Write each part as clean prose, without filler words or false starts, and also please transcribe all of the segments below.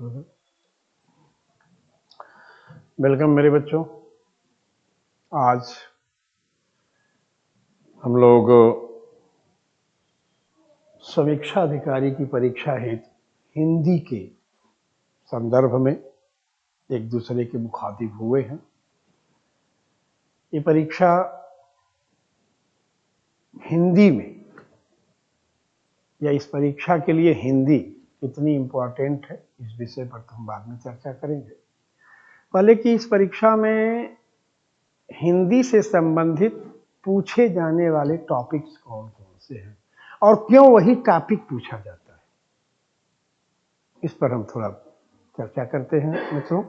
Welcome मेरे बच्चों। आज हम लोग समीक्षा अधिकारी की परीक्षा हेतु हिंदी के संदर्भ में एक दूसरे के मुखातिब हुए हैं। ये परीक्षा हिंदी में या इस परीक्षा के लिए हिंदी कितनी इम्पोर्टेंट है, इस विषय पर तो हम बाद में चर्चा करेंगे। पहले कि इस परीक्षा में हिंदी से संबंधित पूछे जाने वाले टॉपिक्स कौन कौन से हैं और क्यों वही टॉपिक पूछा जाता है, इस पर हम थोड़ा चर्चा करते हैं मित्रों।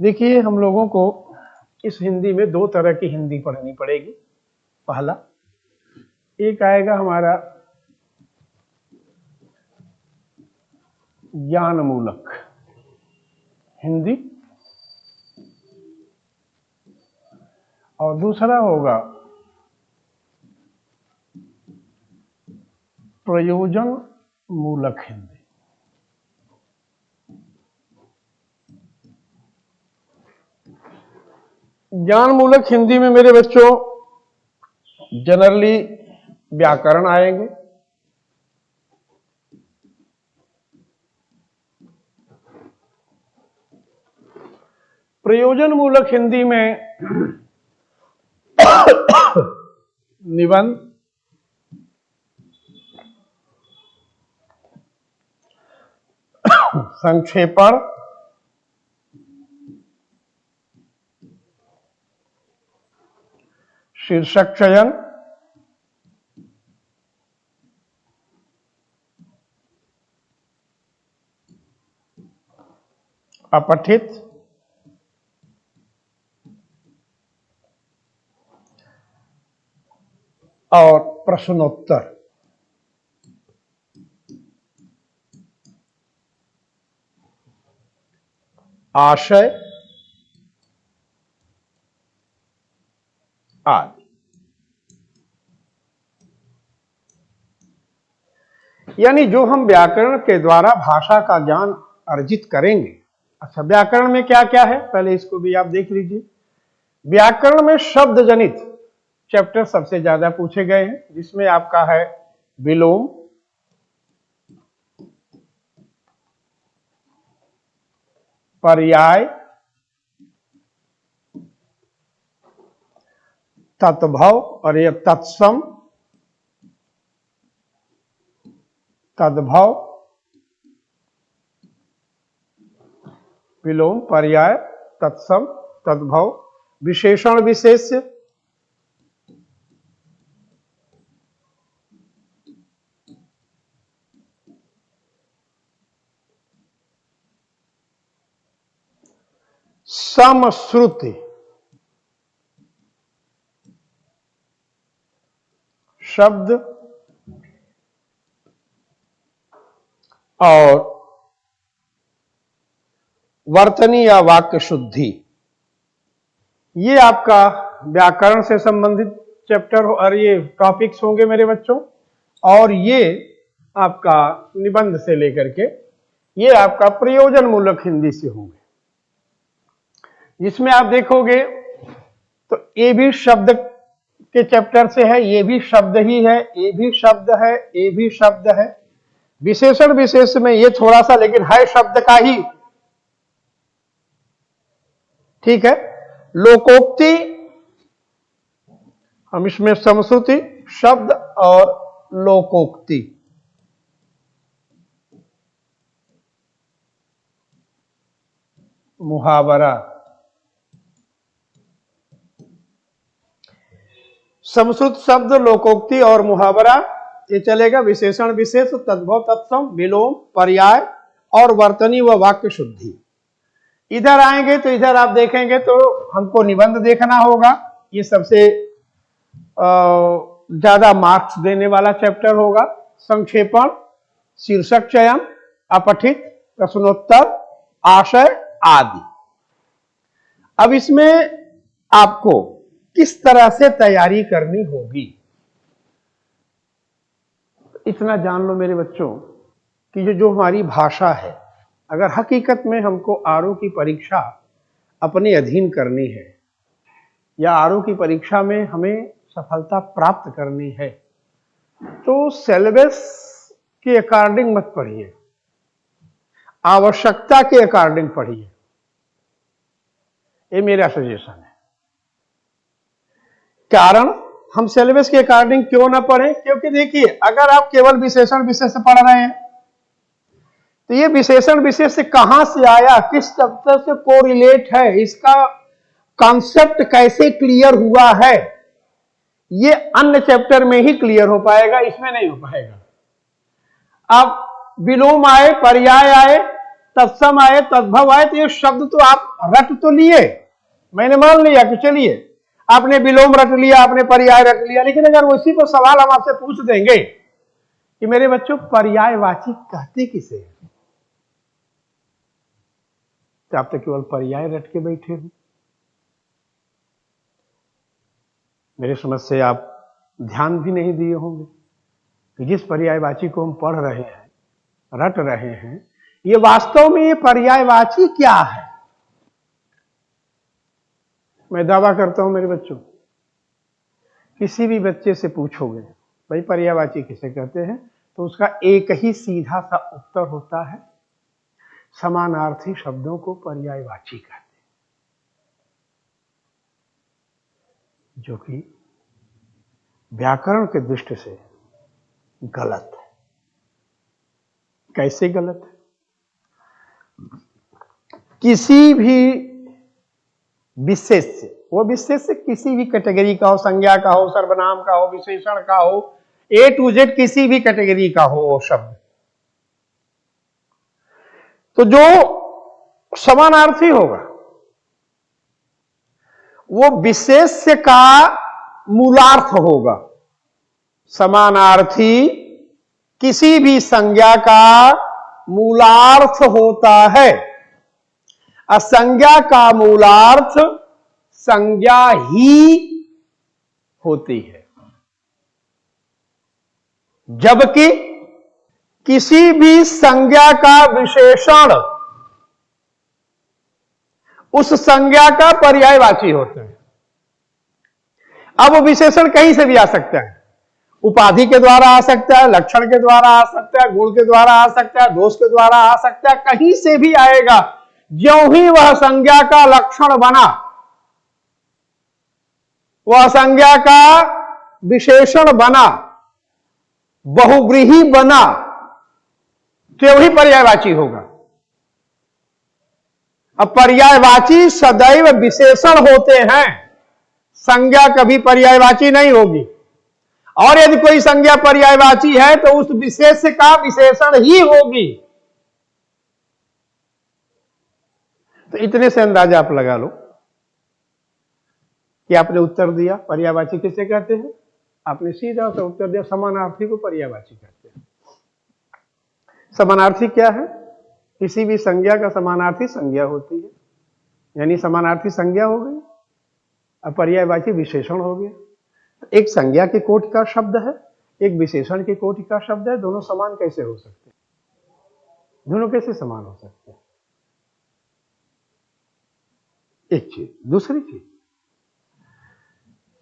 देखिए, हम लोगों को इस हिंदी में दो तरह की हिंदी पढ़नी पड़ेगी। पहला एक आएगा हमारा ज्ञानमूलक हिंदी और दूसरा होगा प्रयोजन मूलक हिंदी। ज्ञान मूलक हिंदी में मेरे बच्चों जनरली व्याकरण आएंगे, प्रयोजन मूलक हिंदी में निबंध, संक्षेपण, शीर्षक चयन, अपठित, और प्रश्नोत्तर। आशय आदि। यानी जो हम व्याकरण के द्वारा भाषा का ज्ञान अर्जित करेंगे। अच्छा, व्याकरण में क्या क्या है पहले इसको भी आप देख लीजिए। व्याकरण में शब्द जनित चैप्टर सबसे ज्यादा पूछे गए हैं, जिसमें आपका है विलोम, पर्याय, तत्भव और ये तत्सम, तद्भव, विलोम, पर्याय, तत्सम, तद्भव, विशेषण विशेष्य, समश्रुति, शब्द और वर्तनी या वाक्य शुद्धि। ये आपका व्याकरण से संबंधित चैप्टर और ये टॉपिक्स होंगे मेरे बच्चों। और ये आपका निबंध से लेकर के ये आपका प्रयोजन मूलक हिंदी से होंगे, जिसमें आप देखोगे तो ये भी शब्द के चैप्टर से है, ये भी शब्द ही है, ये भी शब्द है, ये भी शब्द है। विशेषण विशेष में ये थोड़ा सा लेकिन है शब्द का ही, ठीक है। लोकोक्ति, हम इसमें समश्रुति, शब्द और लोकोक्ति। मुहावरा, समश्रुत, शब्द, लोकोक्ति और मुहावरा ये चलेगा। विशेषण विशेष, तद्भव, तत्सम, विलोम, पर्याय और वर्तनी व वाक्य शुद्धि। इधर आएंगे तो इधर आप देखेंगे तो हमको निबंध देखना होगा। ये सबसे ज्यादा मार्क्स देने वाला चैप्टर होगा। संक्षेपण, शीर्षक चयन, अपठित, प्रश्नोत्तर, आशय आदि। अब इसमें आपको किस तरह से तैयारी करनी होगी, इतना जान लो मेरे बच्चों कि जो हमारी भाषा है, अगर हकीकत में हमको आरओ की परीक्षा अपने अधीन करनी है या आरओ की परीक्षा में हमें सफलता प्राप्त करनी है, तो सिलेबस के अकॉर्डिंग मत पढ़िए, आवश्यकता के अकॉर्डिंग पढ़िए। ये मेरा सजेशन है। कारण हम सिलेबस के अकॉर्डिंग क्यों ना पढ़ें? क्योंकि देखिए, अगर आप केवल विशेषण विशेष पढ़ रहे हैं तो ये विशेषण विशेष कहां से आया, किस चैप्टर से कोरिलेट है, इसका कॉन्सेप्ट कैसे क्लियर हुआ है, ये अन्य चैप्टर में ही क्लियर हो पाएगा, इसमें नहीं हो पाएगा। अब विलोम आए, पर्याय आए, तत्सम आए, तद्भव आए, तो ये शब्द तो आप रट तो लिए। मैंने मान लिया कि चलिए आपने विलोम रट लिया, आपने पर्याय रट लिया, लेकिन अगर उसी पर सवाल हम आपसे पूछ देंगे कि मेरे बच्चों पर्यायवाची कहते किसे हैं, तो आप तो केवल पर्याय रट के बैठे हो। मेरे समझ से आप ध्यान भी नहीं दिए होंगे कि जिस पर्यायवाची को हम पढ़ रहे हैं, रट रहे हैं, ये वास्तव में ये पर्यायवाची क्या है। मैं दावा करता हूं मेरे बच्चों, किसी भी बच्चे से पूछोगे भाई पर्यायवाची किसे कहते हैं, तो उसका एक ही सीधा सा उत्तर होता है, समानार्थी शब्दों को पर्यायवाची कहते हैं, जो कि व्याकरण के दृष्टि से गलत है। कैसे गलत है? किसी भी विशेष से, वो विशेष किसी भी कैटेगरी का हो, संज्ञा का हो, सर्वनाम का हो, विशेषण का हो, ए टू जेड किसी भी कैटेगरी का हो वो शब्द, तो जो समानार्थी होगा वो विशेष का मूलार्थ होगा। समानार्थी किसी भी संज्ञा का मूलार्थ होता है। असंज्ञा का मूलार्थ संज्ञा ही होती है, जबकि किसी भी संज्ञा का विशेषण उस संज्ञा का पर्यायवाची होता है। अब वो विशेषण कहीं से भी आ सकता है, उपाधि के द्वारा आ सकता है, लक्षण के द्वारा आ सकता है, गुण के द्वारा आ सकता है, दोष के द्वारा आ सकता है, कहीं से भी आएगा। ज्यों ही वह संज्ञा का लक्षण बना, वह संज्ञा का विशेषण बना, बहुव्रीहि बना, त्यों ही पर्यायवाची होगा। अब पर्यायवाची सदैव विशेषण होते हैं, संज्ञा कभी पर्यायवाची नहीं होगी। और यदि कोई संज्ञा पर्यायवाची है तो उस विशेष का विशेषण ही होगी। तो इतने से अंदाजा आप लगा लो कि आपने उत्तर दिया पर्यायवाची किसे कहते हैं। आपने सीधा सा उत्तर दिया समानार्थी को पर्यायवाची कहते हैं। समानार्थी क्या है? किसी भी संज्ञा का समानार्थी संज्ञा होती है, यानी समानार्थी संज्ञा हो गई, अब पर्यायवाची विशेषण हो गया। एक संज्ञा के कोटि का शब्द है, एक विशेषण के कोटि का शब्द है, दोनों समान कैसे हो सकते हैं? दोनों कैसे समान हो सकते हैं? एक चीज। दूसरी चीज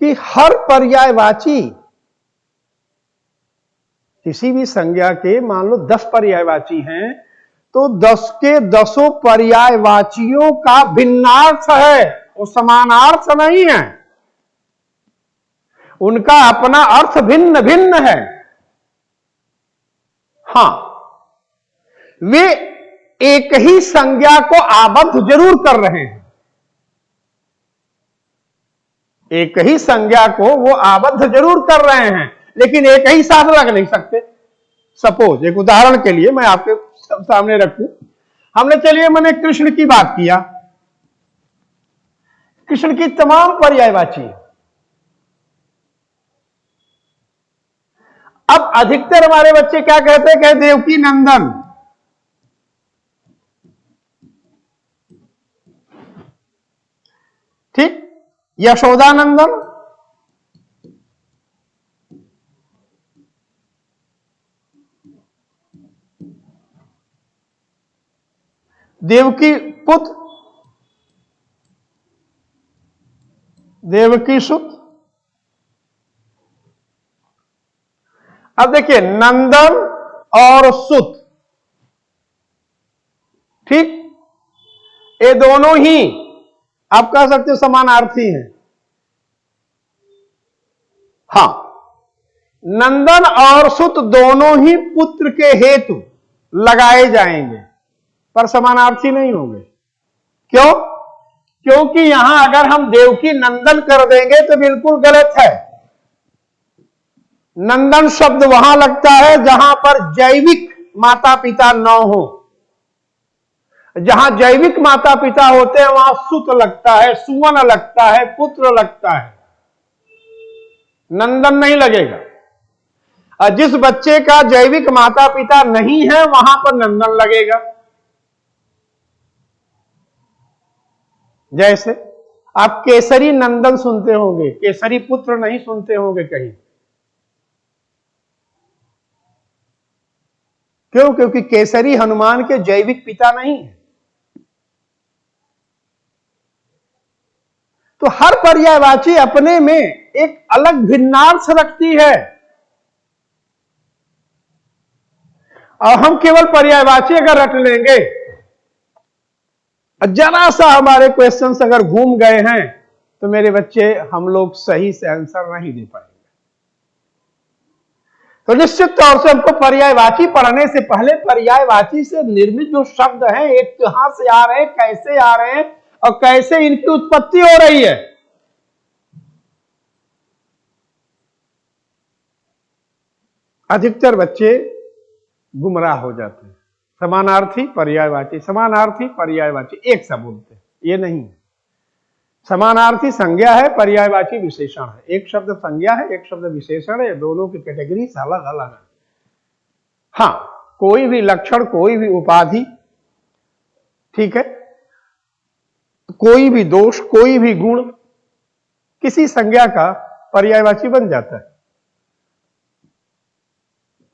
कि हर पर्यायवाची किसी भी संज्ञा के, मान लो 10 पर्यायवाची हैं, तो 10 के 10 पर्यायवाचियों का भिन्नार्थ है, वो समानार्थ नहीं है। उनका अपना अर्थ भिन्न भिन्न है। हां, वे एक ही संज्ञा को आबद्ध जरूर कर रहे हैं, एक ही संज्ञा को वो आबद्ध जरूर कर रहे हैं, लेकिन एक ही साथ लग नहीं सकते। सपोज एक उदाहरण के लिए मैं आपके सामने रखूं, हमने चलिए मैंने कृष्ण की बात किया, कृष्ण की तमाम पर्यायवाची। अब अधिकतर हमारे बच्चे क्या कहते हैं? कहते देवकी नंदन, ठीक, यशोदानंदन, देवकी पुत्र, देवकी सुत। अब देखिए नंदन और सुत, ठीक, ये दोनों ही आप कह सकते हो समानार्थी हैं। हां, नंदन और सुत दोनों ही पुत्र के हेतु लगाए जाएंगे, पर समानार्थी नहीं होंगे। क्यों? क्योंकि यहां अगर हम देवकी नंदन कर देंगे तो बिल्कुल गलत है। नंदन शब्द वहां लगता है जहां पर जैविक माता पिता न हो। जहां जैविक माता पिता होते हैं वहां सुत लगता है, सुवन लगता है, पुत्र लगता है, नंदन नहीं लगेगा। और जिस बच्चे का जैविक माता पिता नहीं है वहां पर नंदन लगेगा। जैसे आप केसरी नंदन सुनते होंगे, केसरी पुत्र नहीं सुनते होंगे कहीं। क्यों? क्योंकि केसरी हनुमान के जैविक पिता नहीं है। तो हर पर्यायवाची अपने में एक अलग भिन्नार्थ रखती है, और हम केवल पर्यायवाची अगर रट लेंगे, जरा सा हमारे क्वेश्चंस अगर घूम गए हैं तो मेरे बच्चे हम लोग सही से आंसर नहीं दे पाएंगे। तो निश्चित तौर से हमको पर्यायवाची पढ़ने से पहले पर्यायवाची से निर्मित जो शब्द हैं, एक कहां से आ रहे हैं, कैसे आ रहे हैं और कैसे इनकी उत्पत्ति हो रही है। अधिकतर बच्चे गुमराह हो जाते हैं। समानार्थी पर्यायवाची, समानार्थी पर्यायवाची एक सा बोलते हैं, ये नहीं है। समानार्थी संज्ञा है, पर्यायवाची विशेषण है। एक शब्द संज्ञा है, एक शब्द विशेषण है, दोनों की कैटेगरी अलग अलग है। हां, कोई भी लक्षण, कोई भी उपाधि, ठीक है, कोई भी दोष, कोई भी गुण किसी संज्ञा का पर्यायवाची बन जाता है।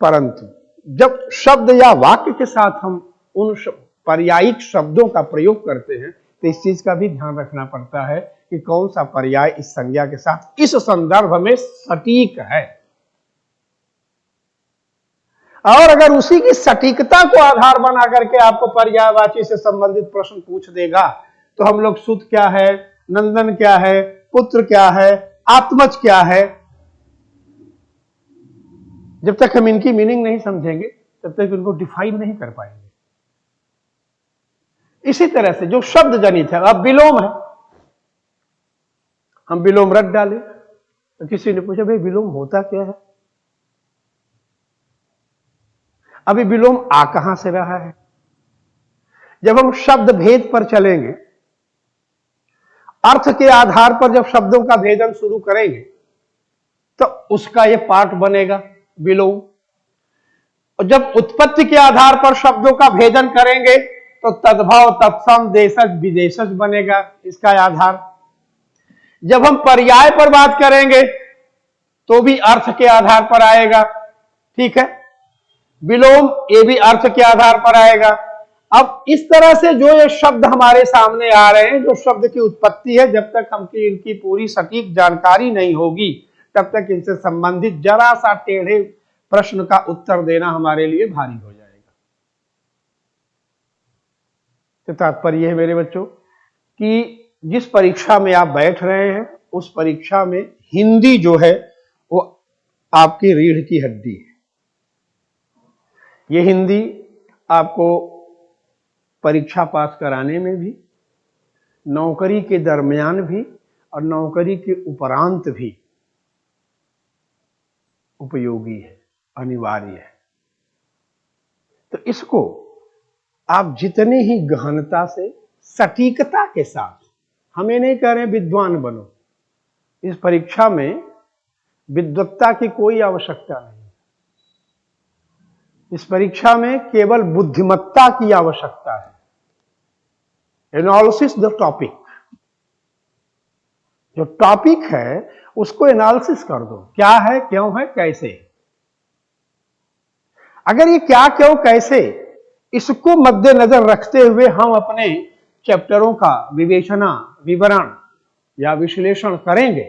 परंतु जब शब्द या वाक्य के साथ हम उन पर्यायिक शब्दों का प्रयोग करते हैं तो इस चीज का भी ध्यान रखना पड़ता है कि कौन सा पर्याय इस संज्ञा के साथ इस संदर्भ में सटीक है। और अगर उसी की सटीकता को आधार बना करके आपको पर्यायवाची से संबंधित प्रश्न पूछ देगा तो हम लोग सुत क्या है, नंदन क्या है, पुत्र क्या है, आत्मज क्या है, जब तक हम इनकी मीनिंग नहीं समझेंगे तब तक इनको डिफाइन नहीं कर पाएंगे। इसी तरह से जो शब्द जनित है, अब विलोम है, हम विलोम रट डाले तो किसी ने पूछा भाई विलोम होता क्या है। अभी विलोम आ कहां से रहा है। जब हम शब्द भेद पर चलेंगे, अर्थ के आधार पर जब शब्दों का भेदन शुरू करेंगे तो उसका यह पार्ट बनेगा विलोम। और जब उत्पत्ति के आधार पर शब्दों का भेदन करेंगे तो तद्भव, तत्सम, देशज, विदेशज बनेगा इसका आधार। जब हम पर्याय पर बात करेंगे तो भी अर्थ के आधार पर आएगा, ठीक है, विलोम ये भी अर्थ के आधार पर आएगा। अब इस तरह से जो ये शब्द हमारे सामने आ रहे हैं, जो शब्द की उत्पत्ति है, जब तक हमकी इनकी पूरी सटीक जानकारी नहीं होगी तब तक इनसे संबंधित जरा सा टेढ़े प्रश्न का उत्तर देना हमारे लिए भारी हो जाएगा। तो तात्पर्य है मेरे बच्चों कि जिस परीक्षा में आप बैठ रहे हैं उस परीक्षा में हिंदी जो है वो आपकी रीढ़ की हड्डी है। ये हिंदी आपको परीक्षा पास कराने में भी, नौकरी के दरमियान भी और नौकरी के उपरांत भी उपयोगी है, अनिवार्य है। तो इसको आप जितने ही गहनता से, सटीकता के साथ, हम ये नहीं कह रहे विद्वान बनो, इस परीक्षा में विद्वत्ता की कोई आवश्यकता नहीं। इस परीक्षा में केवल बुद्धिमत्ता की आवश्यकता है। एनालिसिस द टॉपिक, जो टॉपिक है उसको एनालिसिस कर दो, क्या है, क्यों है, कैसे। अगर ये क्या, क्यों, कैसे इसको मद्देनजर रखते हुए हम अपने चैप्टरों का विवेचना, विवरण या विश्लेषण करेंगे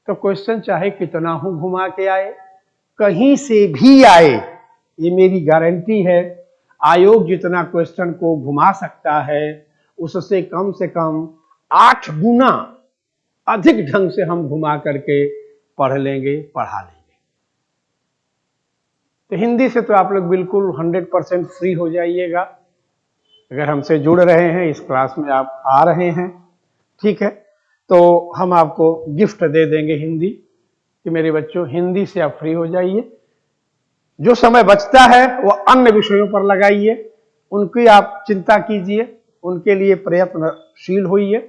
तो क्वेश्चन चाहे कितना हो घुमा के आए, कहीं से भी आए, ये मेरी गारंटी है, आयोग जितना क्वेश्चन को घुमा सकता है उससे कम 8 गुना अधिक ढंग से हम घुमा करके पढ़ लेंगे, पढ़ा लेंगे। तो हिंदी से तो आप लोग बिल्कुल 100% फ्री हो जाइएगा। अगर हमसे जुड़ रहे हैं, इस क्लास में आप आ रहे हैं, ठीक है, तो हम आपको गिफ्ट दे देंगे हिंदी कि मेरे बच्चों हिंदी से आप फ्री हो जाइए। जो समय बचता है वो अन्य विषयों पर लगाइए, उनकी आप चिंता कीजिए, उनके लिए प्रयत्नशील होइए।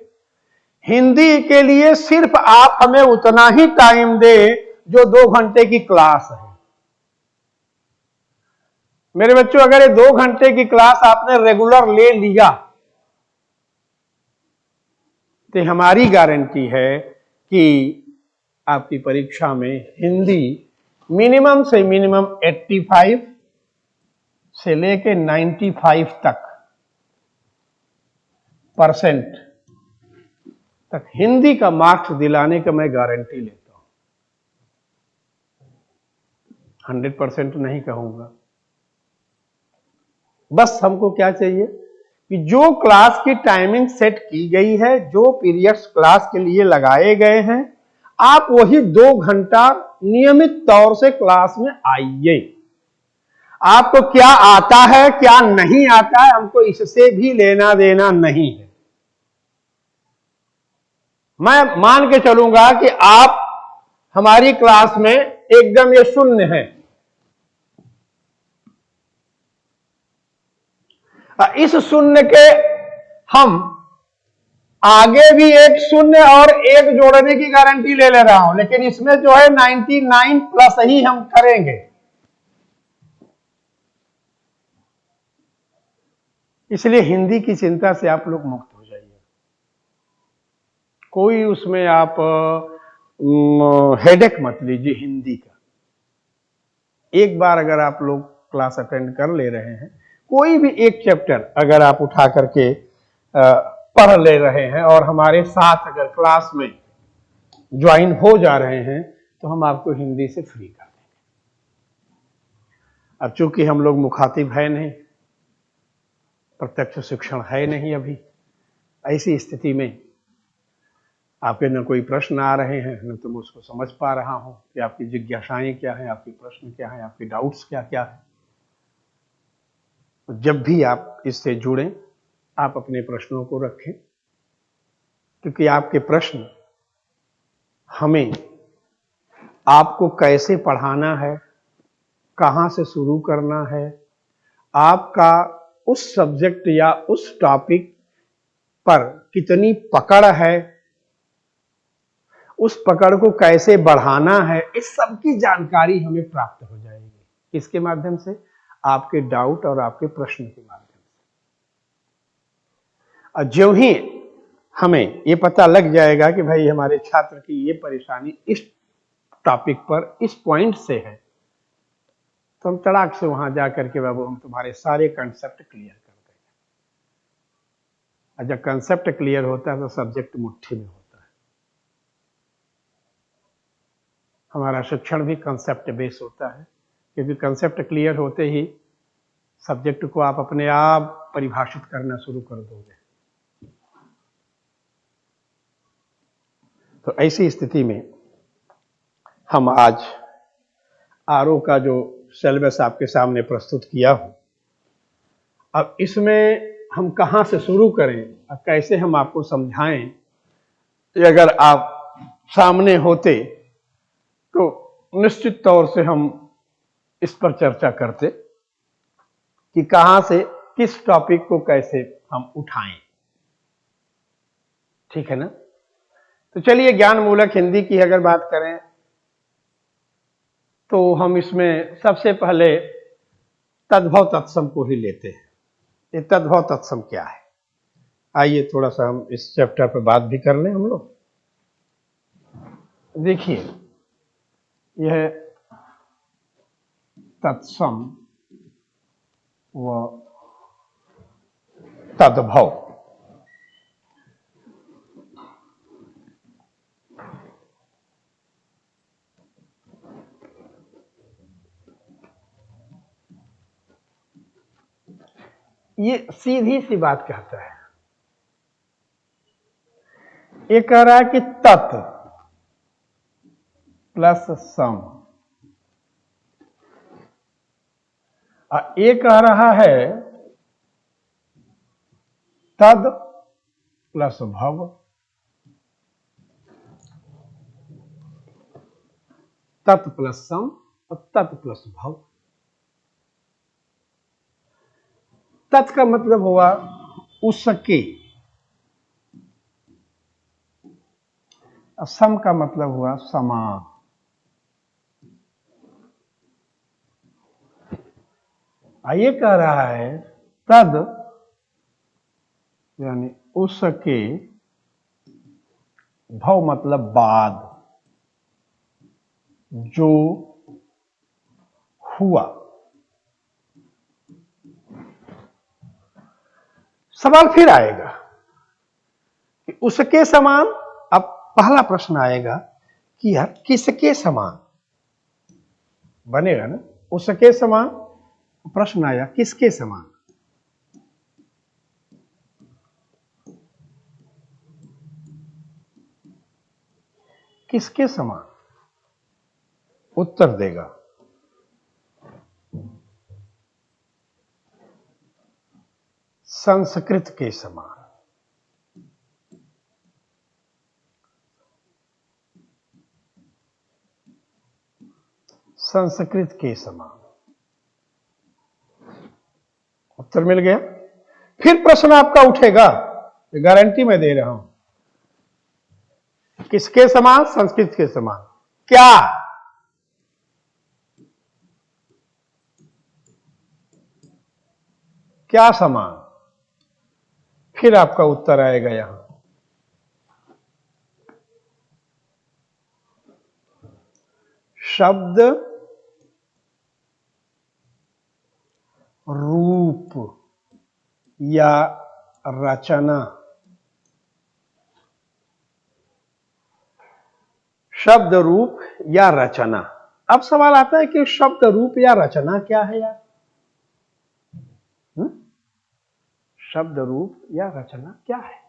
हिंदी के लिए सिर्फ आप हमें उतना ही टाइम दें जो 2 घंटे की क्लास है। मेरे बच्चों, अगर ये 2 घंटे की क्लास आपने रेगुलर ले लिया तो हमारी गारंटी है कि आपकी परीक्षा में हिंदी मिनिमम से मिनिमम 85 से लेके 95 तक हिंदी का मार्क्स दिलाने का मैं गारंटी लेता हूं। 100% नहीं कहूंगा। बस हमको क्या चाहिए कि जो क्लास की टाइमिंग सेट की गई है, जो पीरियड्स क्लास के लिए लगाए गए हैं, आप वही 2 घंटा नियमित तौर से क्लास में आइए। आपको क्या आता है, क्या नहीं आता है, हमको इससे भी लेना देना नहीं है। मैं मान के चलूंगा कि आप हमारी क्लास में एकदम ये शून्य है, इस शून्य के हम आगे भी एक शून्य और एक जोड़ने की गारंटी ले रहा हूं, लेकिन इसमें जो है 99 प्लस ही हम करेंगे। इसलिए हिंदी की चिंता से आप लोग मुक्त हो जाइए। कोई उसमें आप हेडेक मत लीजिए हिंदी का। एक बार अगर आप लोग क्लास अटेंड कर ले रहे हैं, कोई भी एक चैप्टर अगर आप उठा करके पढ़ ले रहे हैं और हमारे साथ अगर क्लास में ज्वाइन हो जा रहे हैं, तो हम आपको हिंदी से फ्री कर देंगे। अब चूंकि हम लोग मुखातिब है नहीं, प्रत्यक्ष शिक्षण है नहीं अभी, ऐसी स्थिति में आपके न कोई प्रश्न आ रहे हैं, न तो मैं उसको समझ पा रहा हूं कि आपकी जिज्ञासाएं क्या हैं, आपके प्रश्न क्या हैं, आपके डाउट्स क्या क्या है। जब भी आप इससे जुड़ें, आप अपने प्रश्नों को रखें, क्योंकि आपके प्रश्न हमें आपको कैसे पढ़ाना है, कहां से शुरू करना है, आपका उस सब्जेक्ट या उस टॉपिक पर कितनी पकड़ है, उस पकड़ को कैसे बढ़ाना है, इस सब की जानकारी हमें प्राप्त हो जाएगी। इसके माध्यम से, आपके डाउट और आपके प्रश्न के माध्यम से। और ज्यों ही हमें ये पता लग जाएगा कि भाई हमारे छात्र की ये परेशानी इस टॉपिक पर इस पॉइंट से है, तो हम तड़ाक से वहां जाकर के बाबू हम तुम्हारे सारे कंसेप्ट क्लियर कर देंगे। और जब कंसेप्ट क्लियर होता है तो सब्जेक्ट मुट्ठी में होता है। हमारा शिक्षण भी कंसेप्ट बेस होता है, क्योंकि कंसेप्ट क्लियर होते ही सब्जेक्ट को आप अपने आप परिभाषित करना शुरू कर दोगे। तो ऐसी स्थिति में हम आज आरओ का जो सिलेबस आपके सामने प्रस्तुत किया हूं, अब इसमें हम कहां से शुरू करें और कैसे हम आपको समझाएं, अगर आप सामने होते तो निश्चित तौर से हम इस पर चर्चा करते कि कहां से किस टॉपिक को कैसे हम उठाएं। ठीक है ना? तो चलिए, ज्ञान मूलक हिंदी की अगर बात करें तो हम इसमें सबसे पहले तद्भव तत्सम को ही लेते हैं। ये तद्भव तत्सम क्या है, आइए थोड़ा सा हम इस चैप्टर पर बात भी कर लें हम लोग। देखिए, यह तत्सम व तद्भव। ये सीधी सी बात कहता है। ये कह रहा है कि तत् प्लस सम, और ये कह रहा है तद प्लस भव। तत् प्लस सम और तत् प्लस भव। तत् का मतलब हुआ उसके, सम का मतलब हुआ समान। ये कह रहा है तद यानी उसके, भव मतलब बाद, जो हुआ। सवाल फिर आएगा कि उसके समान। अब पहला प्रश्न आएगा कि यार किसके समान बनेगा ना, उसके समान। प्रश्न आया किसके समान। किसके समान उत्तर देगा संस्कृत के समान। संस्कृत के समान उत्तर मिल गया। फिर प्रश्न आपका उठेगा, गारंटी मैं दे रहा हूं, किसके समान, संस्कृत के समान। क्या क्या समान, फिर आपका उत्तर आएगा यहां। शब्द रूप या रचना। शब्द रूप या रचना। अब सवाल आता है कि शब्द रूप या रचना क्या है यार। शब्द रूप या रचना क्या है।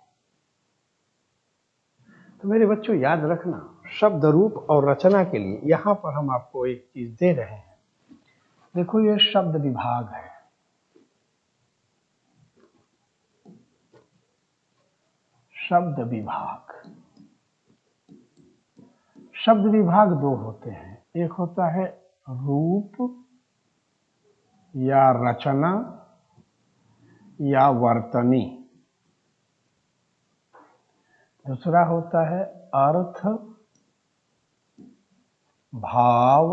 तो मेरे बच्चों याद रखना, शब्द रूप और रचना के लिए यहां पर हम आपको एक चीज दे रहे हैं। देखो ये शब्द विभाग है। शब्द विभाग, शब्द विभाग दो होते हैं। एक होता है रूप या रचना या वर्तनी, दूसरा होता है अर्थ, भाव,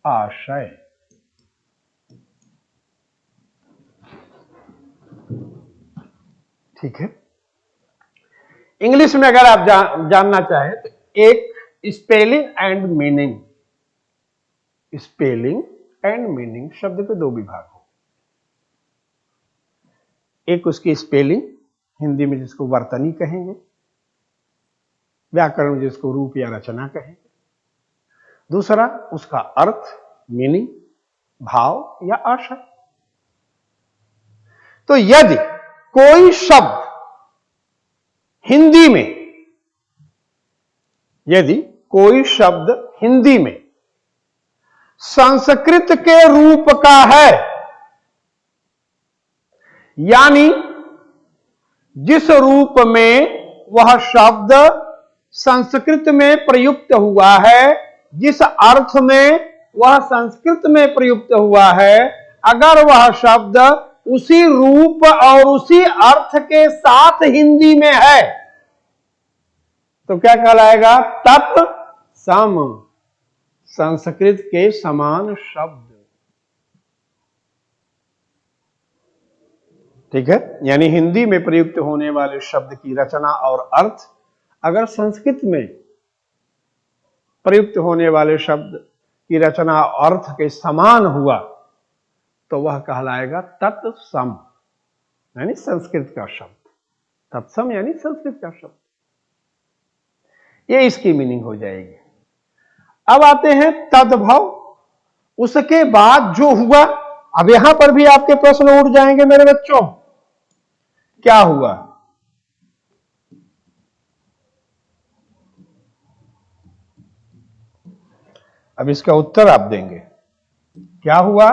आशय। ठीक है। इंग्लिश में अगर आप जानना चाहें तो एक spelling and meaning, spelling and meaning शब्द के दो विभाग हो। एक उसकी स्पेलिंग, हिंदी में जिसको वर्तनी कहेंगे, व्याकरण में जिसको रूप या रचना कहेंगे। दूसरा उसका अर्थ, मीनिंग, भाव या आशय। तो यदि कोई शब्द हिंदी में, यदि कोई शब्द हिंदी में संस्कृत के रूप का है, यानी जिस रूप में वह शब्द संस्कृत में प्रयुक्त हुआ है, जिस अर्थ में वह संस्कृत में प्रयुक्त हुआ है, अगर वह शब्द उसी रूप और उसी अर्थ के साथ हिंदी में है तो क्या कहलाएगा, तत्सम, संस्कृत के समान शब्द। ठीक है। यानी हिंदी में प्रयुक्त होने वाले शब्द की रचना और अर्थ अगर संस्कृत में प्रयुक्त होने वाले शब्द की रचना और अर्थ के समान हुआ तो वह कहलाएगा तत्सम, यानी संस्कृत का शब्द। तत्सम यानी संस्कृत का शब्द, ये इसकी मीनिंग हो जाएगी। अब आते हैं तद्भव, उसके बाद जो हुआ। अब यहां पर भी आपके प्रश्न उठ जाएंगे मेरे बच्चों, क्या हुआ? अब इसका उत्तर आप देंगे, क्या हुआ?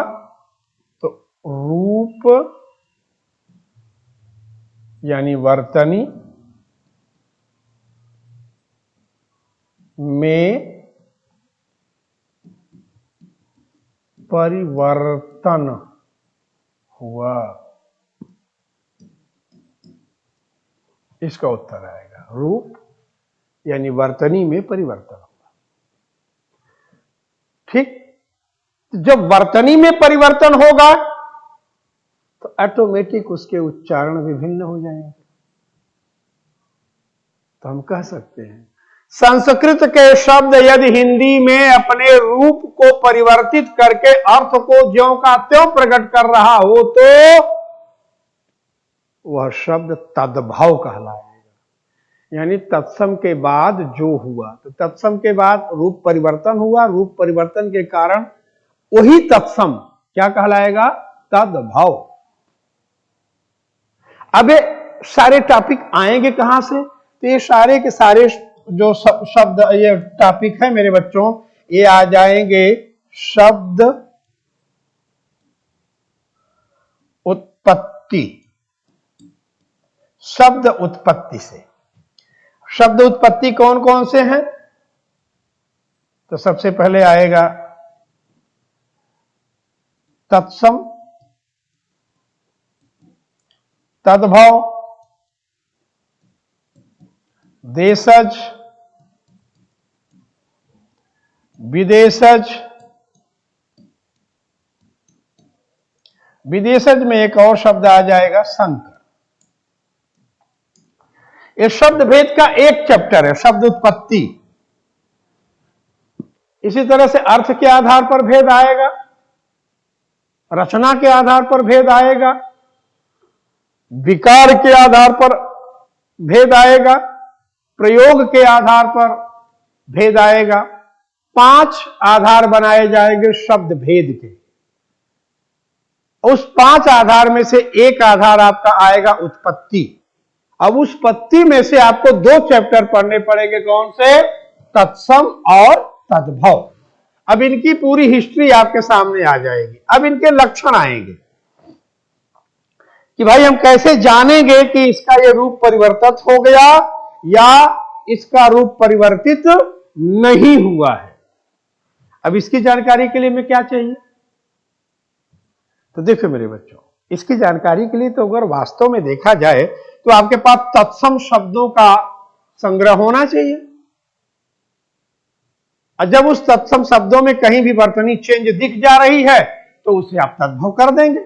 तो रूप यानी वर्तनी में परिवर्तन हुआ, इसका उत्तर आएगा। रूप यानी वर्तनी में परिवर्तन हुआ। ठीक, जब वर्तनी में परिवर्तन होगा तो ऑटोमेटिक उसके उच्चारण विभिन्न हो जाएंगे। तो हम कह सकते हैं संस्कृत के शब्द यदि हिंदी में अपने रूप को परिवर्तित करके अर्थ को ज्यों का त्यों प्रकट कर रहा हो तो वह शब्द तद्भव कहलाएगा। यानी तत्सम के बाद जो हुआ, तो तत्सम के बाद रूप परिवर्तन हुआ, रूप परिवर्तन के कारण वही तत्सम क्या कहलाएगा? तद्भव। अब ये सारे टॉपिक आएंगे कहां से? तो ये सारे के सारे जो शब्द, ये टॉपिक है मेरे बच्चों, ये आ जाएंगे शब्द उत्पत्ति, शब्द उत्पत्ति से। शब्द उत्पत्ति कौन कौन से हैं? तो सबसे पहले आएगा तत्सम, तद्भव, देशज, विदेशज। विदेशज में एक और शब्द आ जाएगा संकर। ये शब्द भेद का एक चैप्टर है, शब्द उत्पत्ति। इसी तरह से अर्थ के आधार पर भेद आएगा, रचना के आधार पर भेद आएगा, विकार के आधार पर भेद आएगा, प्रयोग के आधार पर भेद आएगा। 5 आधार बनाए जाएंगे शब्द भेद के। उस 5 आधार में से एक आधार आपका आएगा उत्पत्ति। अब उस उत्पत्ति में से आपको 2 चैप्टर पढ़ने पड़ेंगे, कौन से? तत्सम और तद्भव। अब इनकी पूरी हिस्ट्री आपके सामने आ जाएगी। अब इनके लक्षण आएंगे कि भाई हम कैसे जानेंगे कि इसका ये रूप परिवर्तित हो गया या इसका रूप परिवर्तित नहीं हुआ है। अब इसकी जानकारी के लिए मैं क्या चाहिए? तो देखो मेरे बच्चों, इसकी जानकारी के लिए तो अगर वास्तव में देखा जाए तो आपके पास तत्सम शब्दों का संग्रह होना चाहिए। और जब उस तत्सम शब्दों में कहीं भी वर्तनी चेंज दिख जा रही है तो उसे आप तद्भव कर देंगे।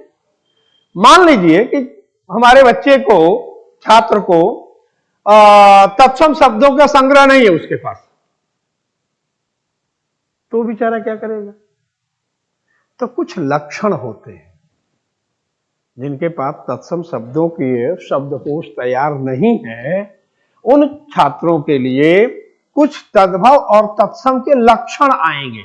मान लीजिए कि हमारे बच्चे को, छात्र को तत्सम शब्दों का संग्रह नहीं है उसके पास, तो बेचारा क्या करेगा? तो कुछ लक्षण होते हैं जिनके पास तत्सम शब्दों के शब्दकोश तैयार नहीं है, उन छात्रों के लिए कुछ तद्भव और तत्सम के लक्षण आएंगे।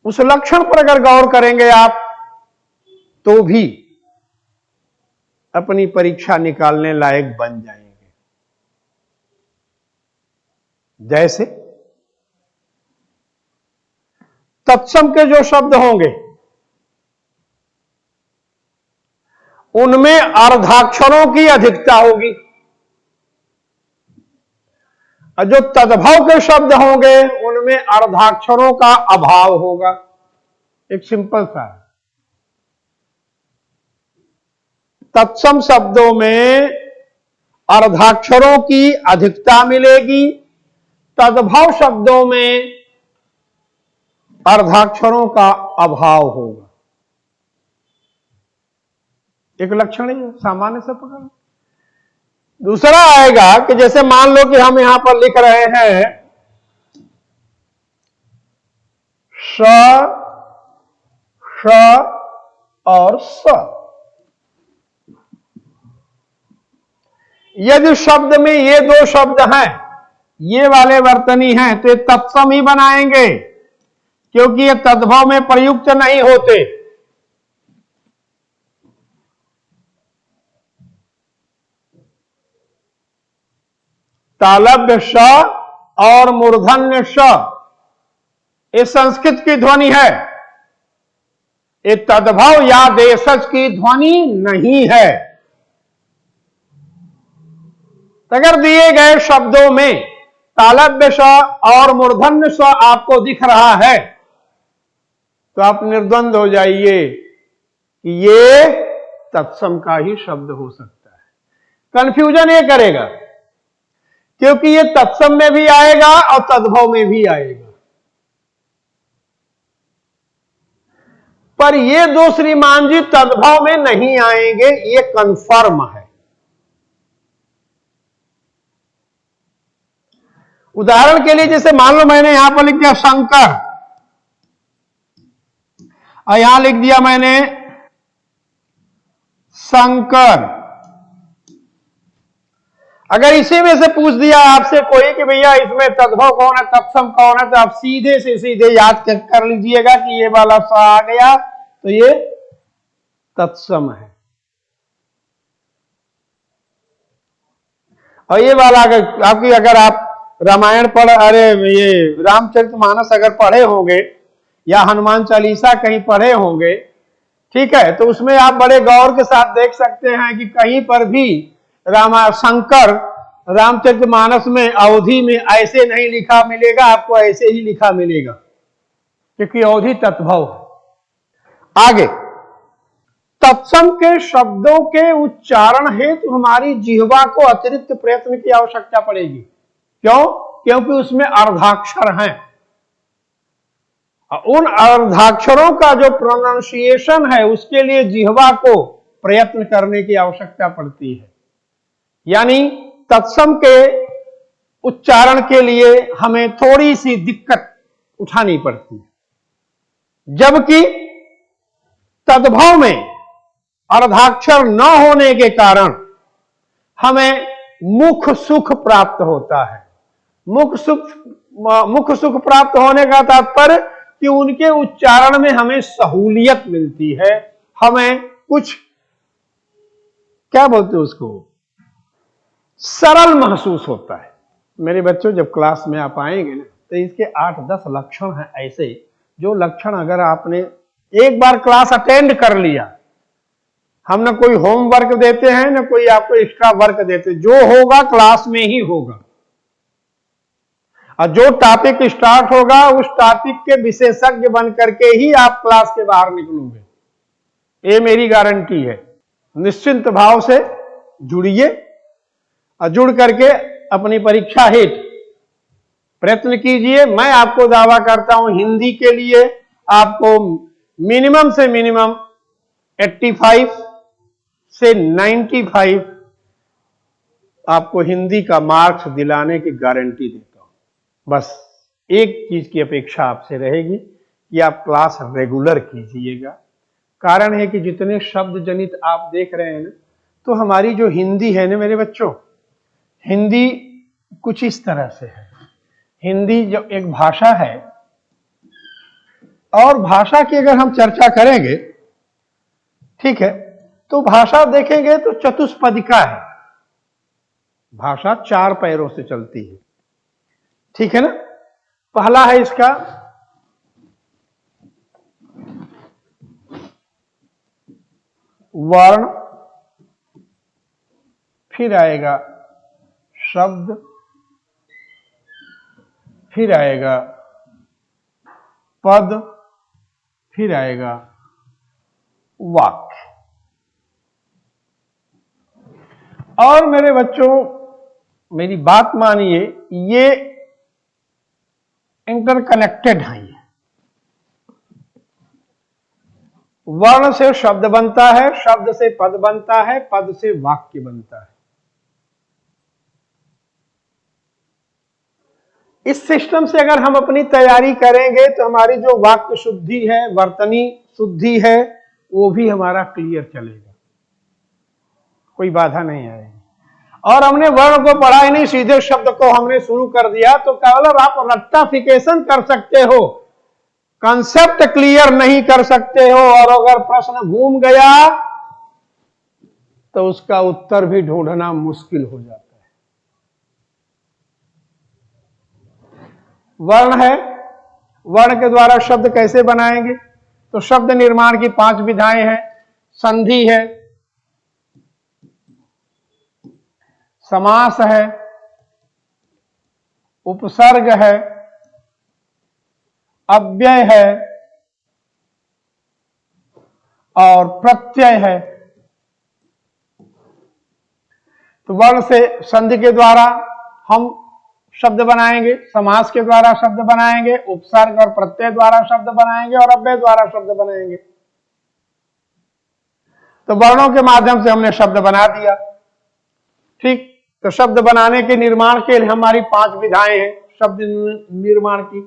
उस लक्षण पर अगर गौर करेंगे आप तो भी अपनी परीक्षा निकालने लायक बन जाएंगे। जैसे तत्सम के जो शब्द होंगे उनमें अर्धाक्षरों की अधिकता होगी, और जो तद्भव के शब्द होंगे उनमें अर्धाक्षरों का अभाव होगा। एक सिंपल सा, तत्सम शब्दों में अर्धाक्षरों की अधिकता मिलेगी, तद्भव शब्दों में अर्धाक्षरों का अभाव होगा। एक लक्षण है, सामान्य से पकड़। दूसरा आएगा कि जैसे मान लो कि हम यहां पर लिख रहे हैं श और स। यदि शब्द में ये दो शब्द हैं, ये वाले वर्तनी हैं, तो ये तत्सम ही बनाएंगे, क्योंकि ये तद्भव में प्रयुक्त नहीं होते। तालव्य श और मूर्धन्य श, ये संस्कृत की ध्वनि है, ये तद्भव या देशज की ध्वनि नहीं है। अगर दिए गए शब्दों में तालव्य श और मूर्धन्य श आपको दिख रहा है, तो आप निर्द्वंद हो जाइए कि ये तत्सम का ही शब्द हो सकता है। कंफ्यूजन ये करेगा, क्योंकि ये तत्सम में भी आएगा और तद्भव में भी आएगा। पर ये दो श्रीमान जी तद्भव में नहीं आएंगे, ये कंफर्म है। उदाहरण के लिए जैसे मान लो मैंने यहां पर लिख दिया शंकर, और यहां लिख दिया मैंने शंकर। अगर इसी में से पूछ दिया आपसे कोई कि भैया इसमें तद्भव कौन है, तत्सम कौन है, तो आप सीधे से सीधे याद कर लीजिएगा कि ये वाला सा आ गया तो ये तत्सम है, और ये वाला आपकी अगर आप रामायण ये रामचरितमानस अगर पढ़े होंगे या हनुमान चालीसा कहीं पढ़े होंगे, ठीक है, तो उसमें आप बड़े गौर के साथ देख सकते हैं कि कहीं पर भी शंकर रामचरितमानस में अवधि में ऐसे नहीं लिखा मिलेगा, आपको ऐसे ही लिखा मिलेगा, क्योंकि अवधि तत्भव है। आगे, तत्सम के शब्दों के उच्चारण हेतु हमारी जिह्वा को अतिरिक्त प्रयत्न की आवश्यकता पड़ेगी। क्यों? क्योंकि उसमें अर्धाक्षर हैं, उन अर्धाक्षरों का जो प्रोनाउंसिएशन है उसके लिए जिह्वा को प्रयत्न करने की आवश्यकता पड़ती है। यानी तत्सम के उच्चारण के लिए हमें थोड़ी सी दिक्कत उठानी पड़ती है, जबकि तद्भव में अर्धाक्षर न होने के कारण हमें मुख सुख प्राप्त होता है। मुख सुख प्राप्त होने का तात्पर्य कि उनके उच्चारण में हमें सहूलियत मिलती है, हमें कुछ क्या बोलते हैं उसको, सरल महसूस होता है। मेरे बच्चों, जब क्लास में आप आएंगे ना, तो इसके 8-10 लक्षण हैं ऐसे, जो लक्षण अगर आपने एक बार क्लास अटेंड कर लिया, हम ना कोई होमवर्क देते हैं ना कोई आपको एक्स्ट्रा वर्क देते, जो होगा क्लास में ही होगा, और जो टॉपिक स्टार्ट होगा उस टॉपिक के विशेषज्ञ बन करके ही आप क्लास के बाहर निकलोगे, ये मेरी गारंटी है। निश्चिंत भाव से जुड़िए और जुड़ करके अपनी परीक्षा हेतु प्रयत्न कीजिए। मैं आपको दावा करता हूं हिंदी के लिए आपको मिनिमम से मिनिमम 85 से 95 आपको हिंदी का मार्क्स दिलाने की गारंटी देता हूं। बस एक चीज की अपेक्षा आपसे रहेगी कि आप क्लास रेगुलर कीजिएगा। कारण है कि जितने शब्द जनित आप देख रहे हैं ना, तो हमारी जो हिंदी है ना मेरे बच्चों, हिंदी कुछ इस तरह से है। हिंदी जो एक भाषा है, और भाषा की अगर हम चर्चा करेंगे, ठीक है, तो भाषा देखेंगे तो चतुष्पदिका है, भाषा 4 पैरों से चलती है, ठीक है ना। पहला है इसका वर्ण, फिर आएगा शब्द, फिर आएगा पद, फिर आएगा वाक्य। और मेरे बच्चों मेरी बात मानिए, ये इंटरकनेक्टेड हैं। ये वर्ण से शब्द बनता है, शब्द से पद बनता है, पद से वाक्य बनता है। इस सिस्टम से अगर हम अपनी तैयारी करेंगे तो हमारी जो वाक्य शुद्धि है, वर्तनी शुद्धि है वो भी हमारा क्लियर चलेगा, कोई बाधा नहीं आएगी। और हमने वर्ण को पढ़ा ही नहीं, सीधे शब्द को हमने शुरू कर दिया, तो केवल आप रट्टाफिकेशन कर सकते हो, कंसेप्ट क्लियर नहीं कर सकते हो। और अगर प्रश्न घूम गया तो उसका उत्तर भी ढूंढना मुश्किल हो जाता है। वर्ण है, वर्ण के द्वारा शब्द कैसे बनाएंगे? तो शब्द निर्माण की 5 विधाएं हैं। संधि है, समास है, उपसर्ग है, अव्यय है और प्रत्यय है। तो वर्ण से संधि के द्वारा हम शब्द बनाएंगे, समास के द्वारा शब्द बनाएंगे, उपसर्ग और प्रत्यय द्वारा शब्द बनाएंगे और अव्यय द्वारा शब्द बनाएंगे। तो वर्णों के माध्यम से हमने शब्द बना दिया, ठीक। तो शब्द बनाने के निर्माण के लिए हमारी 5 विधाएं हैं शब्द निर्माण की।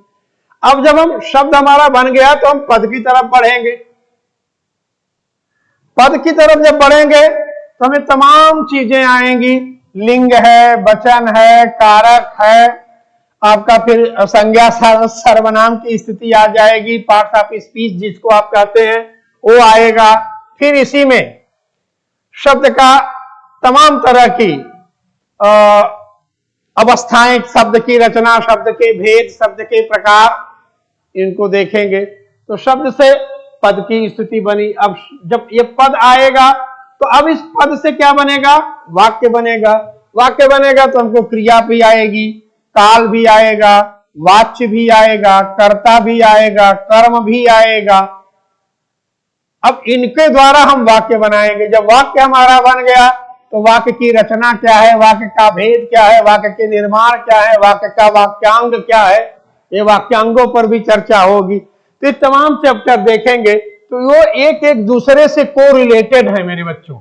अब जब हम शब्द हमारा बन गया तो हम पद की तरफ बढ़ेंगे। पद की तरफ जब बढ़ेंगे तो हमें तमाम चीजें आएंगी, लिंग है, वचन है, कारक है, आपका फिर संज्ञा सर्वनाम की स्थिति आ जाएगी, पार्ट्स ऑफ स्पीच जिसको आप कहते हैं वो आएगा। फिर इसी में शब्द का तमाम तरह की अवस्थाएं, शब्द की रचना, शब्द के भेद, शब्द के प्रकार, इनको देखेंगे। तो शब्द से पद की स्थिति बनी। अब जब ये पद आएगा तो अब इस पद से क्या बनेगा? वाक्य बनेगा। वाक्य बनेगा तो हमको क्रिया भी आएगी, काल भी आएगा, वाच्य भी आएगा, कर्ता भी आएगा, कर्म भी आएगा। अब इनके द्वारा हम वाक्य बनाएंगे। जब वाक्य हमारा बन गया तो वाक्य की रचना क्या है, वाक्य का भेद क्या है, वाक्य के निर्माण क्या है, वाक्य का वाक्यांग क्या है, ये वाक्यांगों पर भी चर्चा होगी। तो ये तमाम चैप्टर देखेंगे तो वो एक एक दूसरे से कोरिलेटेड है। मेरे बच्चों,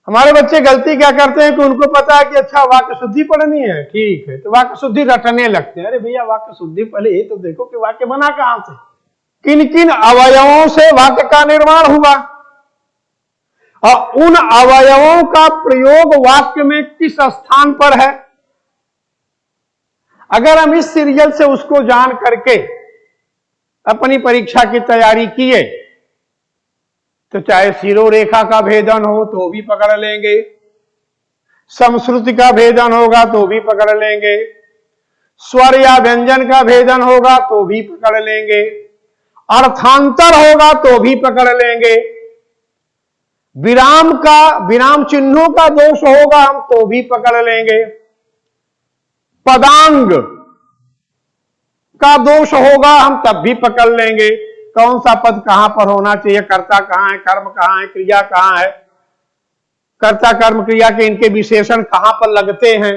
हमारे बच्चे गलती क्या करते हैं कि उनको पता है कि अच्छा वाक्य शुद्धि पढ़नी है, ठीक है, तो वाक्य शुद्धि रटने लगते हैं। अरे भैया, वाक्य शुद्धि पहले ये तो देखो कि वाक्य बना कहां से, किन किन अवयवों से वाक्य का निर्माण हुआ और उन अवयवों का प्रयोग वाक्य में किस स्थान पर है। अगर हम इस सीरियल से उसको जान करके अपनी परीक्षा की तैयारी किए तो चाहे शिरोरेखा का भेदन हो तो भी पकड़ लेंगे, समश्रुति का भेदन होगा तो भी पकड़ लेंगे, स्वर या व्यंजन का भेदन होगा तो भी पकड़ लेंगे, अर्थांतर होगा तो भी पकड़ लेंगे, विराम चिन्हों का दोष होगा हम तो भी पकड़ लेंगे, पदांग का दोष होगा हम तब भी पकड़ लेंगे। कौन सा पद कहां पर होना चाहिए, कर्ता कहां है, कर्म कहां है, क्रिया कहां है, कर्ता कर्म क्रिया के इनके विशेषण कहां पर लगते हैं।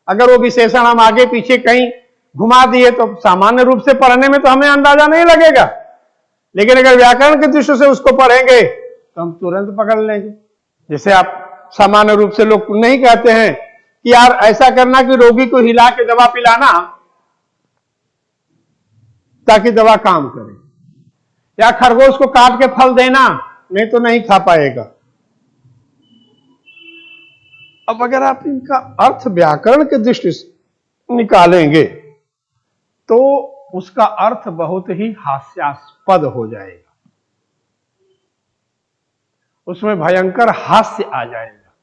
अगर वो विशेषण हम आगे पीछे कहीं घुमा दिए तो सामान्य रूप से पढ़ने में तो हमें अंदाजा नहीं लगेगा, लेकिन अगर व्याकरण की दृष्टि से उसको पढ़ेंगे तो हम तुरंत पकड़ लेंगे। जैसे आप सामान्य रूप से लोग नहीं कहते हैं कि यार ऐसा करना कि रोगी को हिला के दवा पिलाना ताकि दवा काम करे, या खरगोश को काट के फल देना नहीं तो नहीं खा पाएगा। अब अगर आप इनका अर्थ व्याकरण के दृष्टि से निकालेंगे तो उसका अर्थ बहुत ही हास्यास्पद हो जाएगा, उसमें भयंकर हास्य आ जाएगा।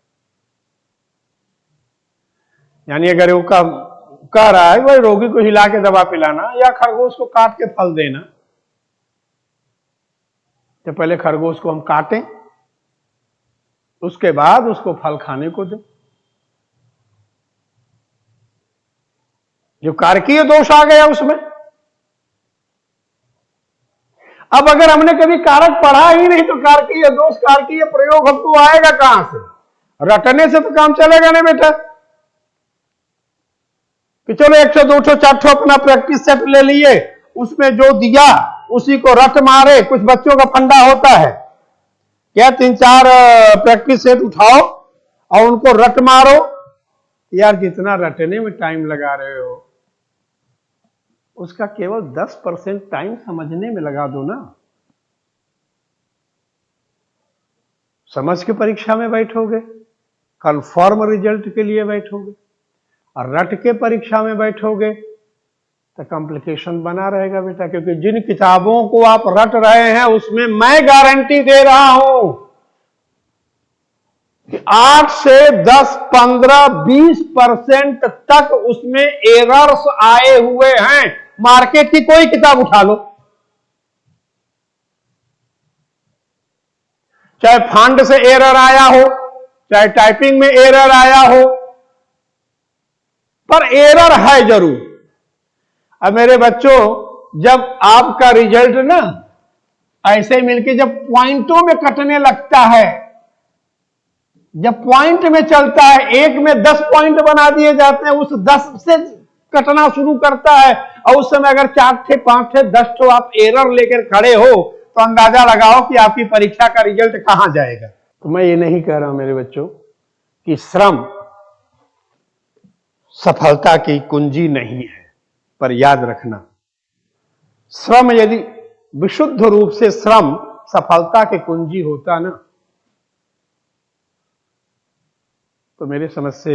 यानी अगर वो कह रहा है भाई रोगी को हिला के दवा पिलाना या खरगोश को काट के फल देना, तो पहले खरगोश को हम काटें, उसके बाद उसको फल खाने को दें। जो कारकीय दोष आ गया उसमें। अब अगर हमने कभी कारक पढ़ा ही नहीं तो कारकीय दोष, कारकीय प्रयोग हमको आएगा कहां से? रटने से तो काम चलेगा नहीं बेटा कि चलो 100 200 400 अपना प्रैक्टिस सेट ले लिए, उसमें जो दिया उसी को रट मारे। कुछ बच्चों का फंडा होता है क्या 3-4 प्रैक्टिस सेट उठाओ और उनको रट मारो। यार जितना रटने में टाइम लगा रहे हो उसका केवल 10% टाइम समझने में लगा दो ना। समझ के परीक्षा में बैठोगे, कन्फर्म रिजल्ट के लिए बैठोगे, और रट के परीक्षा में बैठोगे तो कॉम्प्लिकेशन बना रहेगा बेटा। क्योंकि जिन किताबों को आप रट रहे हैं उसमें मैं गारंटी दे रहा हूं कि 8 से 10, 15, 20% तक उसमें एरर्स आए हुए हैं। मार्केट की कोई किताब उठा लो, चाहे फंड से एरर आया हो, चाहे टाइपिंग में एरर आया हो, पर एरर है जरूर। अब मेरे बच्चों, जब आपका रिजल्ट ना ऐसे मिलके जब पॉइंटों में कटने लगता है, जब पॉइंट में चलता है, एक में 10 पॉइंट बना दिए जाते हैं, उस 10 से कटना शुरू करता है, और उस समय अगर 4 थे, 5 थे, 10 तो आप एरर लेकर खड़े हो, तो अंदाजा लगाओ कि आपकी परीक्षा का रिजल्ट कहां जाएगा। तो मैं ये नहीं कह रहा हूं मेरे बच्चों कि श्रम सफलता की कुंजी नहीं है, पर याद रखना, श्रम यदि विशुद्ध रूप से श्रम सफलता की कुंजी होता ना, तो मेरे समझ से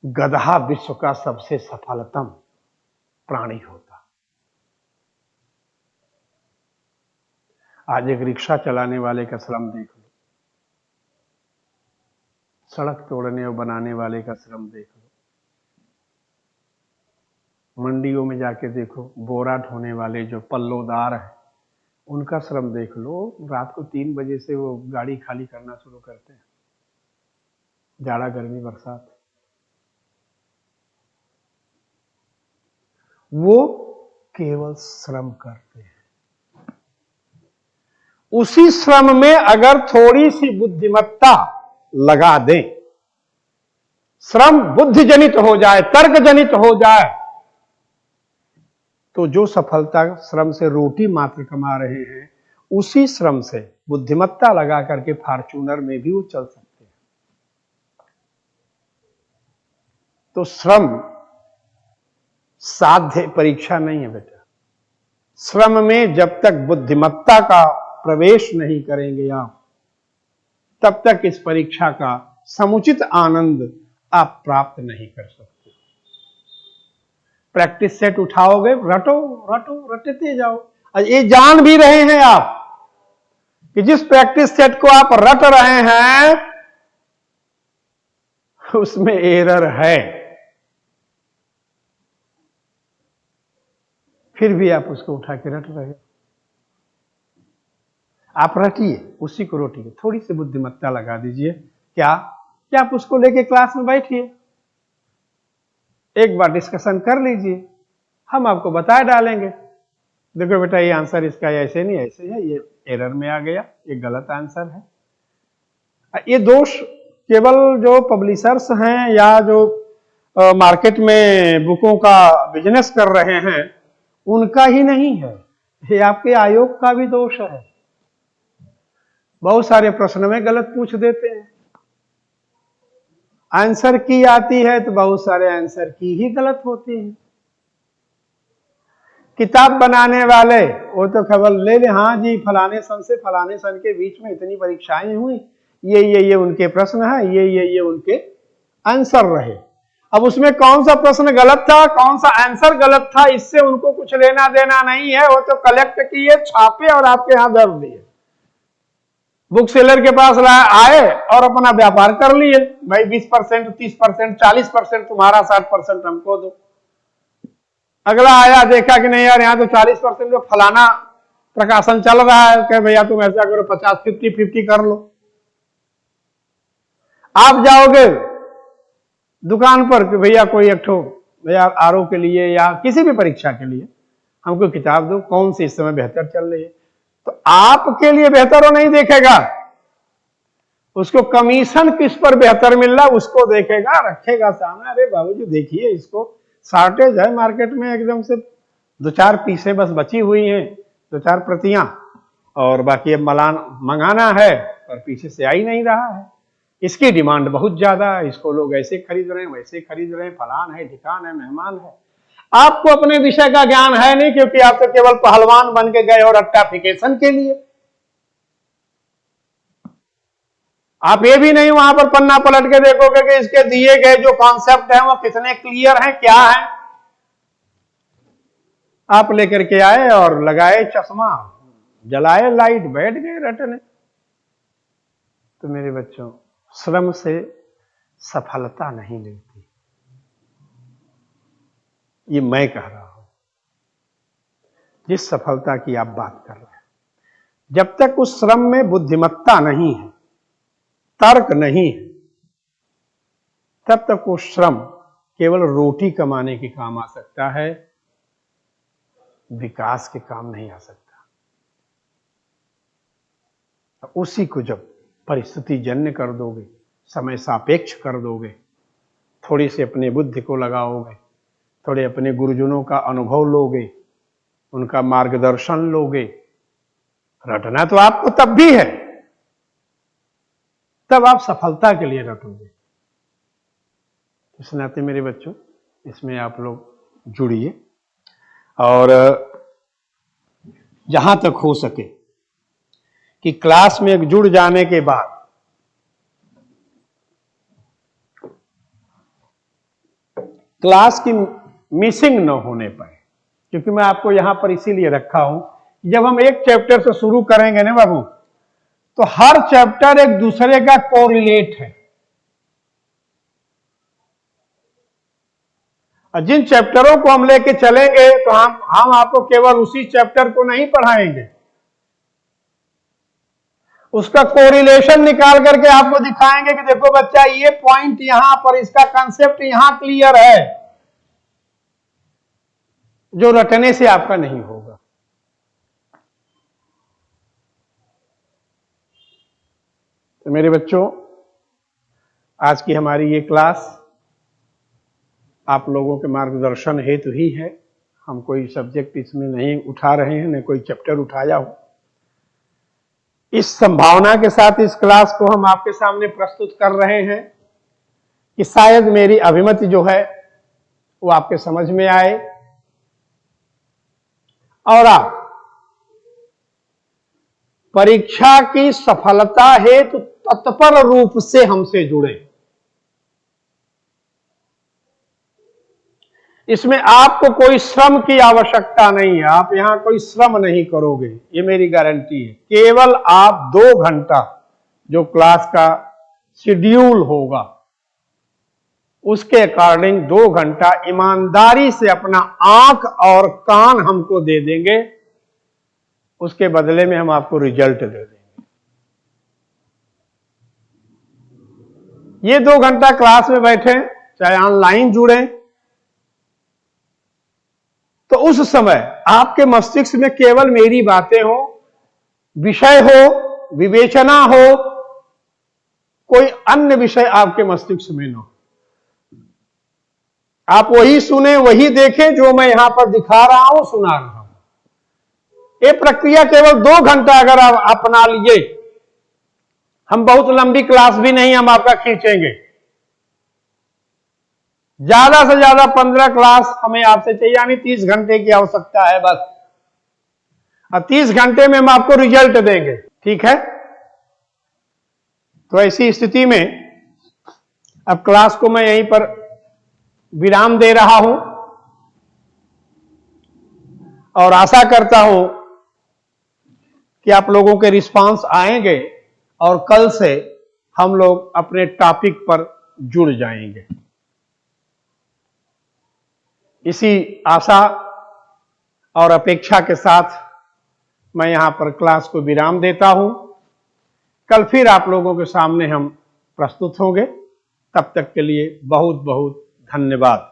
गधा विश्व का सबसे सफलतम प्राणी होता। आज एक रिक्शा चलाने वाले का श्रम देख लो, सड़क तोड़ने और बनाने वाले का श्रम देख लो, मंडियों में जाके देखो, बोरा ढोने वाले जो पल्लोदार हैं उनका श्रम देख लो। रात को 3 बजे से वो गाड़ी खाली करना शुरू करते हैं, जाड़ा गर्मी बरसात। वो केवल श्रम करते हैं। उसी श्रम में अगर थोड़ी सी बुद्धिमत्ता लगा दें, श्रम बुद्धि जनित हो जाए, तर्क जनित हो जाए, तो जो सफलता श्रम से रोटी मात्र कमा रहे हैं, उसी श्रम से बुद्धिमत्ता लगा करके फॉर्च्यूनर में भी वो चल सकते हैं। तो श्रम साध्य परीक्षा नहीं है बेटा। श्रम में जब तक बुद्धिमत्ता का प्रवेश नहीं करेंगे आप, तब तक इस परीक्षा का समुचित आनंद आप प्राप्त नहीं कर सकते। प्रैक्टिस सेट उठाओगे, रटो रटो, रटते जाओ। ये जान भी रहे हैं आप कि जिस प्रैक्टिस सेट को आप रट रहे हैं उसमें एरर है, फिर भी आप उसको उठा के रट रहे हो। आप रटिए, उसी को रोटिए, थोड़ी सी बुद्धिमत्ता लगा दीजिए। क्या आप उसको लेके क्लास में बैठिए, एक बार डिस्कशन कर लीजिए, हम आपको बता डालेंगे, देखो बेटा ये आंसर इसका ऐसे नहीं ऐसे है, ये एरर में आ गया, ये गलत आंसर है। ये दोष केवल जो पब्लिशर्स हैं या जो मार्केट में बुकों का बिजनेस कर रहे हैं उनका ही नहीं है, ये आपके आयोग का भी दोष है। बहुत सारे प्रश्न में गलत पूछ देते हैं, आंसर की आती है तो बहुत सारे आंसर की ही गलत होती है। किताब बनाने वाले वो तो केवल ले ले, हाँ जी फलाने सन से फलाने सन के बीच में इतनी परीक्षाएं हुई, ये उनके प्रश्न है, ये उनके आंसर रहे। अब उसमें कौन सा प्रश्न गलत था, कौन सा आंसर गलत था, इससे उनको कुछ लेना देना नहीं है। वो तो कलेक्ट किए, छापे और आपके यहां दर्ज दिए, बुक सेलर के पास आए और अपना व्यापार कर लिए। भाई 20%, 30%, 40% तुम्हारा, 60% हमको दो। अगला आया, देखा कि नहीं यार यहाँ तो 40% में फलाना प्रकाशन चल रहा है, कहे भैया तुम ऐसा करो 50, 50 कर लो। आप जाओगे दुकान पर कि भैया कोई एक ठो भैया आरओ के लिए या किसी भी परीक्षा के लिए हमको किताब दो, कौन सी इस समय बेहतर चल रही है, तो आपके लिए बेहतर वो नहीं देखेगा, उसको कमीशन किस पर बेहतर मिल रहा उसको देखेगा, रखेगा सामने। अरे बाबूजी देखिए, इसको शॉर्टेज है मार्केट में, एकदम से 2-4 पीसें बस बची हुई हैं, 2-4 प्रतियां, और बाकी अब मलान मंगाना है और पीछे से आ ही नहीं रहा है। इसकी डिमांड बहुत ज्यादा है, इसको लोग ऐसे खरीद रहे हैं, वैसे खरीद रहे हैं, फलान है, ढिकान है, मेहमान है। आपको अपने विषय का ज्ञान है नहीं, क्योंकि आप तो केवल पहलवान बन के गए और रट्टाफिकेशन के लिए। आप ये भी नहीं वहां पर पन्ना पलट के देखोगे कि इसके दिए गए जो कॉन्सेप्ट हैं वो कितने क्लियर हैं, क्या है। आप लेकर के आए और लगाए चश्मा, जलाए लाइट, बैठ गए रटने। तो मेरे बच्चों, श्रम से सफलता नहीं मिलती, ये मैं कह रहा हूं। जिस सफलता की आप बात कर रहे हैं, जब तक उस श्रम में बुद्धिमत्ता नहीं है, तर्क नहीं है, तब तक वो श्रम केवल रोटी कमाने के काम आ सकता है, विकास के काम नहीं आ सकता। उसी को जब परिस्थिति जन्य कर दोगे, समय सापेक्ष कर दोगे, थोड़ी सी अपने बुद्धि को लगाओगे, थोड़े अपने गुरुजनों का अनुभव लोगे, उनका मार्गदर्शन लोगे, रटना तो आपको तब भी है, तब आप सफलता के लिए रटोगे। इस नाते मेरे बच्चों, इसमें आप लोग जुड़िए और जहां तक हो सके कि क्लास में जुड़ जाने के बाद क्लास की मिसिंग न होने पाए, क्योंकि मैं आपको यहां पर इसीलिए रखा हूं, जब हम एक चैप्टर से शुरू करेंगे ना बाबू, तो हर चैप्टर एक दूसरे का कोरिलेट है। और जिन चैप्टरों को हम लेके चलेंगे तो हम आपको केवल उसी चैप्टर को नहीं पढ़ाएंगे, उसका कोरिलेशन निकाल करके आपको दिखाएंगे कि देखो बच्चा, ये पॉइंट यहां पर, इसका कंसेप्ट यहां क्लियर है, जो रटने से आपका नहीं होगा। तो मेरे बच्चों, आज की हमारी ये क्लास आप लोगों के मार्गदर्शन हेतु ही है। हम कोई सब्जेक्ट इसमें नहीं उठा रहे हैं, न कोई चैप्टर उठाया हो। इस संभावना के साथ इस क्लास को हम आपके सामने प्रस्तुत कर रहे हैं कि शायद मेरी अभिमति जो है वो आपके समझ में आए और आप परीक्षा की सफलता हेतु तत्पर रूप से हमसे जुड़े। इसमें आपको कोई श्रम की आवश्यकता नहीं है, आप यहां कोई श्रम नहीं करोगे, ये मेरी गारंटी है। केवल आप 2 घंटा जो क्लास का शेड्यूल होगा उसके अकॉर्डिंग 2 घंटा ईमानदारी से अपना आंख और कान हमको दे देंगे, उसके बदले में हम आपको रिजल्ट दे देंगे। ये 2 घंटा क्लास में बैठे, चाहे ऑनलाइन जुड़े, तो उस समय आपके मस्तिष्क में केवल मेरी बातें हो, विषय हो, विवेचना हो, कोई अन्य विषय आपके मस्तिष्क में न हो। आप वही सुने, वही देखें जो मैं यहां पर दिखा रहा हूं, सुना रहा हूं। ये प्रक्रिया केवल 2 घंटा अगर आप अपना लिए, हम बहुत लंबी क्लास भी नहीं हम आपका खींचेंगे, ज्यादा से ज्यादा 15 क्लास हमें आपसे चाहिए, यानी 30 घंटे की आवश्यकता है बस। और 30 घंटे में हम आपको रिजल्ट देंगे, ठीक है। तो ऐसी स्थिति में अब क्लास को मैं यहीं पर विराम दे रहा हूं और आशा करता हूं कि आप लोगों के रिस्पांस आएंगे और कल से हम लोग अपने टॉपिक पर जुड़ जाएंगे। इसी आशा और अपेक्षा के साथ मैं यहां पर क्लास को विराम देता हूं। कल फिर आप लोगों के सामने हम प्रस्तुत होंगे। तब तक के लिए बहुत बहुत धन्यवाद।